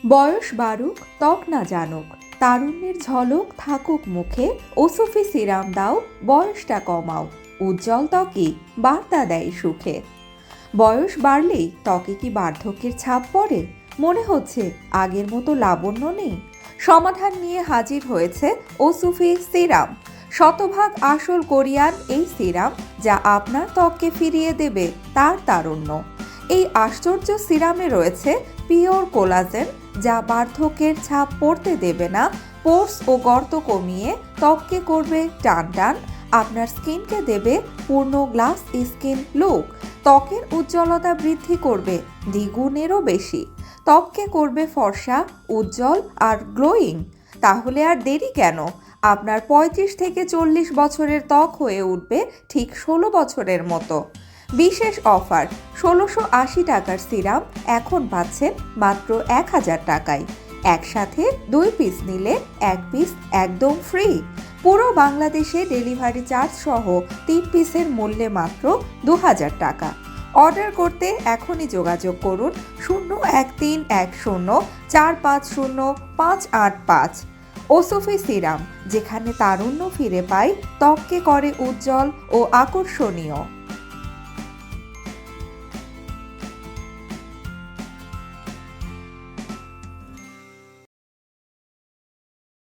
বয়স বাড়ুক ত্বক না জানুক, তারুণ্যের ঝলক থাকুক মুখে, ওসফি সিরাম দাও বয়সটা কমাও, উজ্জ্বল ত্বকে বার্তা দেয় সুখে। বয়স বাড়লেই ত্বকে কি বার্ধক্যের ছাপ পড়ে? মনে হচ্ছে আগের মতো লাবণ্য নেই? সমাধান নিয়ে হাজির হয়েছে ওসফি সিরাম। শতভাগ আসল কোরিয়ান এই সিরাম, যা আপনার ত্বককে ফিরিয়ে দেবে তার তারুণ্য। এই আশ্চর্য সিরামে রয়েছে পিওর কোলাজেন, যা বার্ধক্যের ছাপ পড়তে দেবে না, পোর্স ও গর্ত কমিয়ে ত্বককে করবে টান টান, আপনার স্কিনকে দেবে পূর্ণ গ্লাস স্কিন লুক, ত্বকের উজ্জ্বলতা বৃদ্ধি করবে দ্বিগুণেরও বেশি, ত্বককে করবে ফর্সা, উজ্জ্বল আর গ্লোয়িং। তাহলে আর দেরি কেন? আপনার 35 থেকে 40 বছরের ত্বক হয়ে উঠবে ঠিক 16 বছরের মতো। বিশেষ অফার, 1680 টাকার সিরাম এখন পাচ্ছেন মাত্র 1000 টাকায়। একসাথে 2 পিস নিলে 1 পিস একদম ফ্রি। পুরো বাংলাদেশে ডেলিভারি চার্জ সহ 3 পিসের মূল্যে মাত্র 2000 টাকা। অর্ডার করতে এখনই যোগাযোগ করুন 01310450585। ওসফি সিরাম, যেখানে তারুণ্য ফিরে পায়, ত্বককে করে উজ্জ্বল ও আকর্ষণীয়।